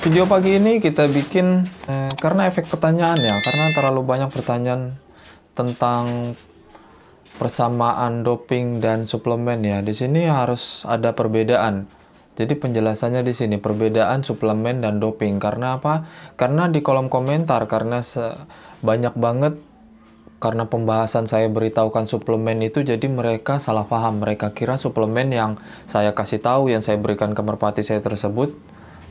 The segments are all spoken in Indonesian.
Video pagi ini kita bikin karena efek pertanyaan ya, karena terlalu banyak pertanyaan tentang persamaan doping dan suplemen ya. Di sini harus ada perbedaan. Jadi penjelasannya di sini perbedaan suplemen dan doping. Karena apa? Karena di kolom komentar banyak banget karena pembahasan saya beritahukan suplemen itu, jadi mereka salah paham. Mereka kira suplemen yang saya kasih tahu, yang saya berikan ke merpati saya tersebut,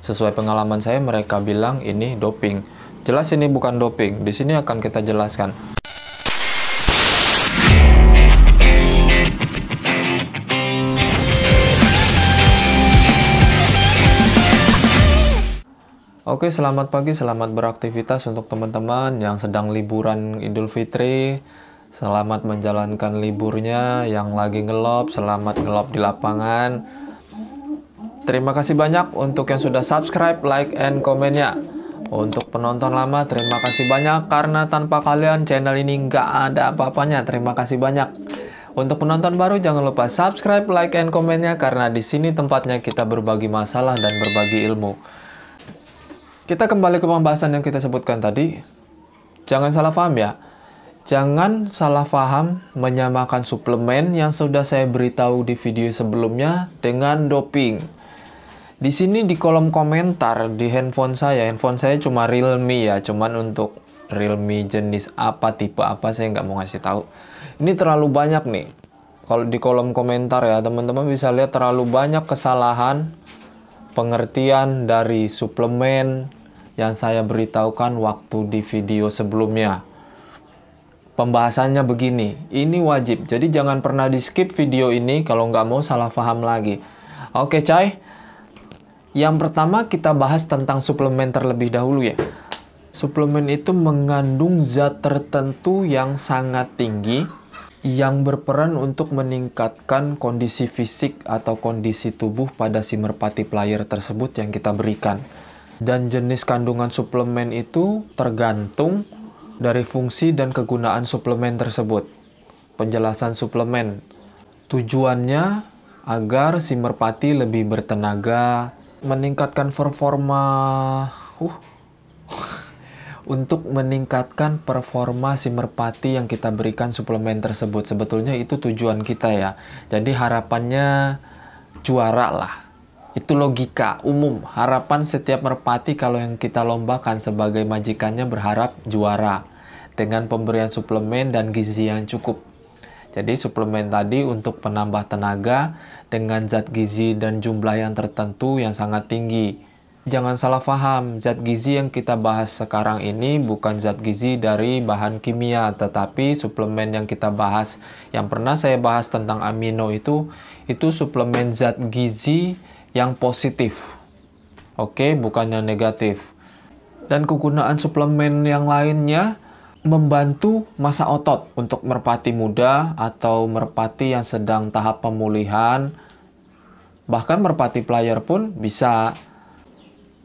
sesuai pengalaman saya, mereka bilang ini doping. Jelas ini bukan doping. Di sini akan kita jelaskan. Oke, selamat pagi, selamat beraktivitas untuk teman-teman yang sedang liburan Idul Fitri. Selamat menjalankan liburnya, yang lagi ngelop, selamat ngelop di lapangan. Terima kasih banyak untuk yang sudah subscribe, like, and komennya. Untuk penonton lama, terima kasih banyak, karena tanpa kalian channel ini nggak ada apa-apanya. Terima kasih banyak. Untuk penonton baru, jangan lupa subscribe, like, and komennya, karena di sini tempatnya kita berbagi masalah dan berbagi ilmu. Kita kembali ke pembahasan yang kita sebutkan tadi. Jangan salah paham ya. Jangan salah paham menyamakan suplemen yang sudah saya beritahu di video sebelumnya dengan doping. Di sini di kolom komentar di handphone saya cuma Realme ya, cuman untuk Realme jenis apa, tipe apa saya nggak mau ngasih tahu. Ini terlalu banyak nih. Kalau di kolom komentar ya, teman-teman bisa lihat terlalu banyak kesalahan pengertian dari suplemen yang saya beritahukan waktu di video sebelumnya. Pembahasannya begini, ini wajib, jadi jangan pernah di skip video ini kalau nggak mau salah paham lagi. Oke, Cai. Yang pertama kita bahas tentang suplemen terlebih dahulu ya. Suplemen itu mengandung zat tertentu yang sangat tinggi yang berperan untuk meningkatkan kondisi fisik atau kondisi tubuh pada si merpati player tersebut yang kita berikan. Dan jenis kandungan suplemen itu tergantung dari fungsi dan kegunaan suplemen tersebut. Penjelasan suplemen. Tujuannya agar si merpati lebih bertenaga, meningkatkan performa untuk meningkatkan performa si merpati yang kita berikan suplemen tersebut. Sebetulnya itu tujuan kita ya. Jadi harapannya juara lah. Itu logika umum. Harapan setiap merpati kalau yang kita lombakan sebagai majikannya berharap juara dengan pemberian suplemen dan gizi yang cukup. Jadi suplemen tadi untuk penambah tenaga dengan zat gizi dan jumlah yang tertentu yang sangat tinggi. Jangan salah paham, zat gizi yang kita bahas sekarang ini bukan zat gizi dari bahan kimia, tetapi suplemen yang kita bahas, yang pernah saya bahas tentang amino itu suplemen zat gizi yang positif. Oke, bukan yang negatif. Dan kegunaan suplemen yang lainnya membantu masa otot untuk merpati muda atau merpati yang sedang tahap pemulihan. Bahkan merpati player pun bisa.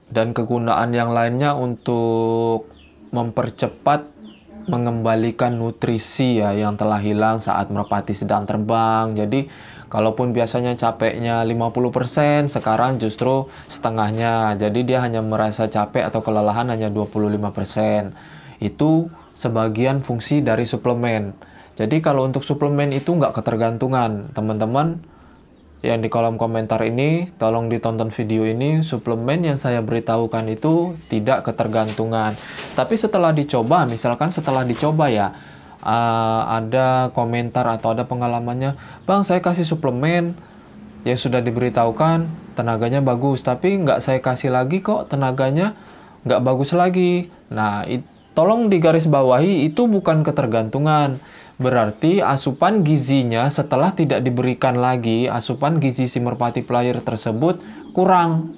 Dan kegunaan yang lainnya untuk mempercepat mengembalikan nutrisi ya yang telah hilang saat merpati sedang terbang. Jadi kalaupun biasanya capeknya 50%, sekarang justru setengahnya. Jadi dia hanya merasa capek atau kelelahan hanya 25%. Itu sebagian fungsi dari suplemen. Jadi kalau untuk suplemen itu nggak ketergantungan. Teman-teman yang di kolom komentar ini, tolong ditonton video ini. Suplemen yang saya beritahukan itu tidak ketergantungan. Tapi setelah dicoba, misalkan setelah dicoba ya, ada komentar atau ada pengalamannya, Bang, saya kasih suplemen yang sudah diberitahukan, tenaganya bagus, tapi nggak saya kasih lagi kok, tenaganya nggak bagus lagi. Nah, tolong digarisbawahi, itu bukan ketergantungan. Berarti asupan gizinya setelah tidak diberikan lagi, asupan gizi si merpati player tersebut kurang.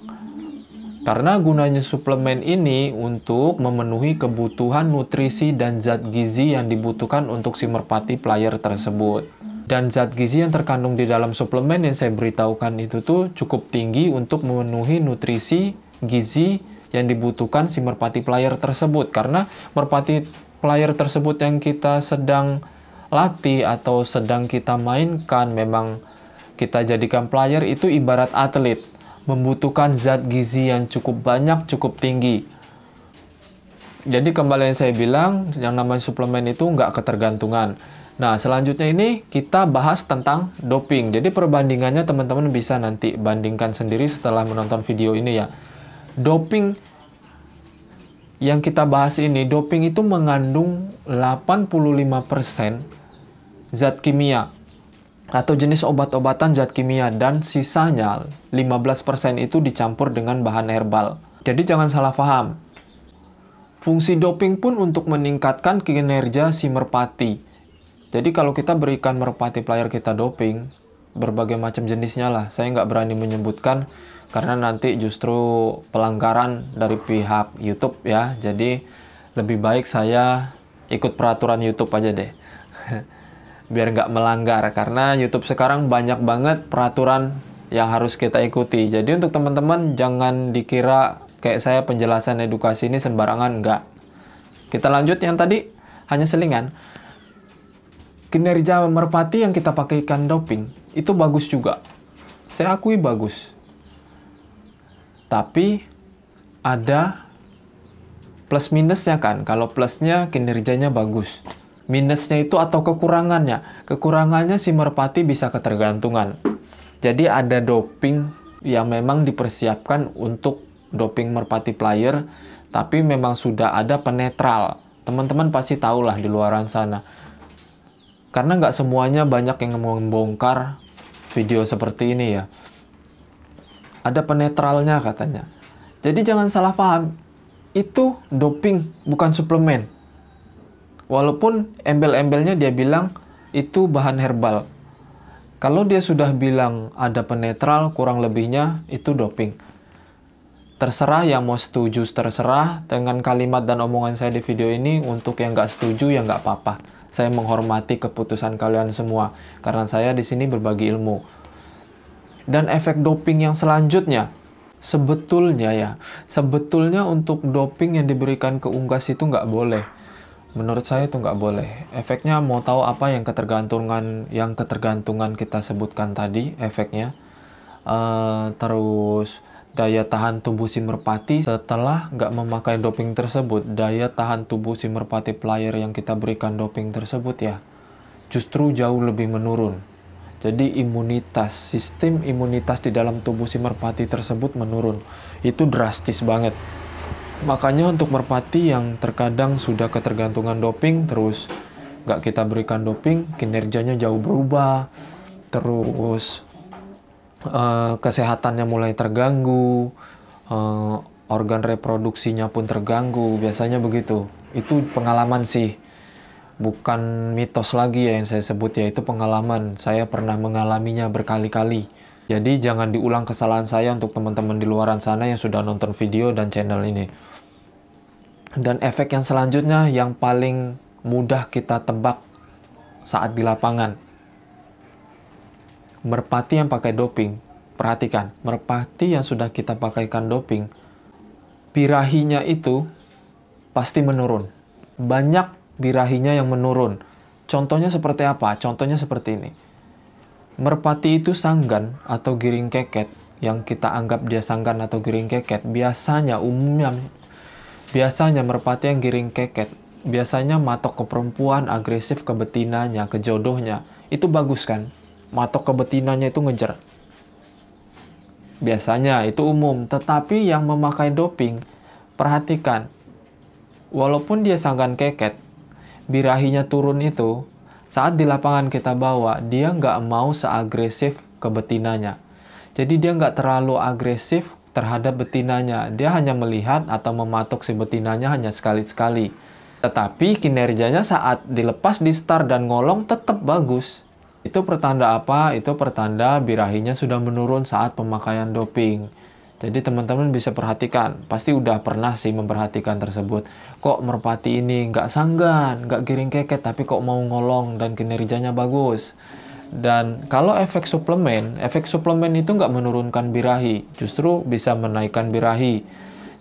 Karena gunanya suplemen ini untuk memenuhi kebutuhan nutrisi dan zat gizi yang dibutuhkan untuk si merpati player tersebut. Dan zat gizi yang terkandung di dalam suplemen yang saya beritahukan itu tuh cukup tinggi untuk memenuhi nutrisi gizi yang dibutuhkan si merpati player tersebut. Karena merpati player tersebut yang kita sedang latih atau sedang kita mainkan, memang kita jadikan player itu ibarat atlet. membutuhkan zat gizi yang cukup banyak, cukup tinggi. Jadi kembali yang saya bilang, yang namanya suplemen itu nggak ketergantungan. Nah, selanjutnya ini kita bahas tentang doping. Jadi perbandingannya teman-teman bisa nanti bandingkan sendiri setelah menonton video ini ya. Doping yang kita bahas ini, doping itu mengandung 85% zat kimia atau jenis obat-obatan zat kimia, dan sisanya 15% itu dicampur dengan bahan herbal. Jadi jangan salah paham. Fungsi doping pun untuk meningkatkan kinerja si merpati. Jadi kalau kita berikan merpati player kita doping, berbagai macam jenisnya lah, saya nggak berani menyebutkan karena nanti justru pelanggaran dari pihak YouTube ya. Jadi lebih baik saya ikut peraturan YouTube aja deh. Biar nggak melanggar, karena YouTube sekarang banyak banget peraturan yang harus kita ikuti. Jadi untuk teman-teman jangan dikira kayak saya penjelasan edukasi ini sembarangan, nggak. Kita lanjut yang tadi, hanya selingan. Kinerja merpati yang kita pakaikan doping itu bagus juga. Saya akui bagus. Tapi ada plus minusnya kan. Kalau plusnya kinerjanya bagus. Minusnya itu atau kekurangannya. Kekurangannya si merpati bisa ketergantungan. Jadi ada doping yang memang dipersiapkan untuk doping merpati player, tapi memang sudah ada penetral. Teman-teman pasti tahulah di luaran sana. Karena nggak semuanya banyak yang membongkar video seperti ini ya. Ada penetralnya katanya. Jadi jangan salah paham. Itu doping, bukan suplemen. Walaupun embel-embelnya dia bilang itu bahan herbal. Kalau dia sudah bilang ada penetral, kurang lebihnya itu doping. Terserah yang mau setuju, terserah dengan kalimat dan omongan saya di video ini. Untuk yang nggak setuju ya nggak apa-apa. Saya menghormati keputusan kalian semua, karena saya di sini berbagi ilmu. Dan efek doping yang selanjutnya, sebetulnya untuk doping yang diberikan ke unggas itu nggak boleh. Menurut saya itu nggak boleh. Efeknya mau tahu apa yang ketergantungan kita sebutkan tadi, efeknya. Terus daya tahan tubuh si merpati setelah nggak memakai doping tersebut, daya tahan tubuh si merpati player yang kita berikan doping tersebut ya, justru jauh lebih menurun. Jadi sistem imunitas di dalam tubuh si merpati tersebut menurun. Itu drastis banget. Makanya untuk merpati yang terkadang sudah ketergantungan doping, terus nggak kita berikan doping, kinerjanya jauh berubah. Terus kesehatannya mulai terganggu, organ reproduksinya pun terganggu, biasanya begitu. Itu pengalaman sih, bukan mitos lagi ya yang saya sebut ya, itu pengalaman. Saya pernah mengalaminya berkali-kali. Jadi jangan diulang kesalahan saya untuk teman-teman di luaran sana yang sudah nonton video dan channel ini. Dan efek yang selanjutnya yang paling mudah kita tebak saat di lapangan. Merpati yang pakai doping, perhatikan, merpati yang sudah kita pakaikan doping, birahinya itu pasti menurun. Banyak birahinya yang menurun. Contohnya seperti apa? Contohnya seperti ini. Merpati itu sanggan atau giring keket, yang kita anggap dia sanggan atau giring keket, biasanya merpati yang giring keket, biasanya matok ke perempuan, agresif ke betinanya, ke jodohnya. Itu bagus kan? Matok ke betinanya itu ngejar. Biasanya itu umum, tetapi yang memakai doping, perhatikan, walaupun dia sanggan keket, birahinya turun itu, saat di lapangan kita bawa, dia nggak mau seagresif ke betinanya. Jadi dia nggak terlalu agresif terhadap betinanya. Dia hanya melihat atau mematok si betinanya hanya sekali-sekali. Tetapi kinerjanya saat dilepas di start dan ngolong tetap bagus. Itu pertanda apa? Itu pertanda birahinya sudah menurun saat pemakaian doping. Jadi teman-teman bisa perhatikan, pasti udah pernah sih memperhatikan tersebut. Kok merpati ini nggak sanggan, nggak giring keket, tapi kok mau ngolong dan kinerjanya bagus. Dan kalau efek suplemen itu nggak menurunkan birahi, justru bisa menaikkan birahi.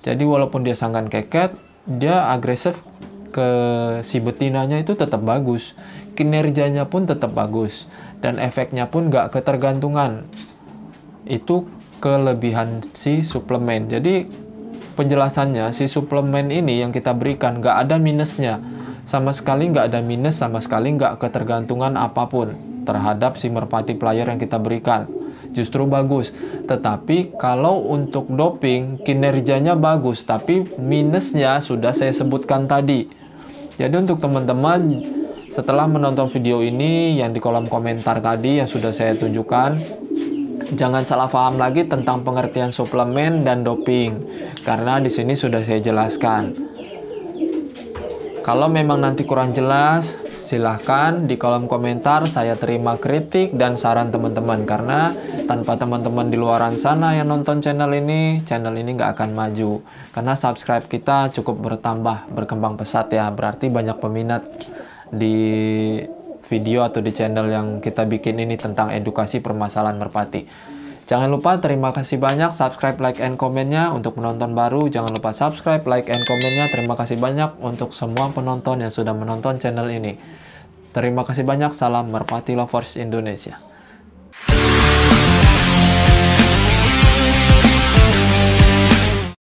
Jadi walaupun dia sanggan keket, dia agresif ke si betinanya itu tetap bagus. Kinerjanya pun tetap bagus. Dan efeknya pun nggak ketergantungan. Itu kelebihan si suplemen. Jadi penjelasannya, si suplemen ini yang kita berikan nggak ada minusnya. Sama sekali nggak ada minus, sama sekali nggak ketergantungan apapun terhadap si merpati player yang kita berikan. Justru bagus. Tetapi kalau untuk doping, kinerjanya bagus, tapi minusnya sudah saya sebutkan tadi. Jadi untuk teman-teman, setelah menonton video ini yang di kolom komentar tadi yang sudah saya tunjukkan, jangan salah paham lagi tentang pengertian suplemen dan doping, karena di sini sudah saya jelaskan. Kalau memang nanti kurang jelas, silahkan di kolom komentar, saya terima kritik dan saran teman-teman, karena tanpa teman-teman di luaran sana yang nonton channel ini nggak akan maju. Karena subscribe kita cukup bertambah, berkembang pesat ya, berarti banyak peminat di video atau di channel yang kita bikin ini tentang edukasi permasalahan merpati. Jangan lupa, terima kasih banyak, subscribe, like, and komennya. Untuk penonton baru, jangan lupa subscribe, like, and komennya. Terima kasih banyak untuk semua penonton yang sudah menonton channel ini. Terima kasih banyak, salam Merpati Lovers Indonesia.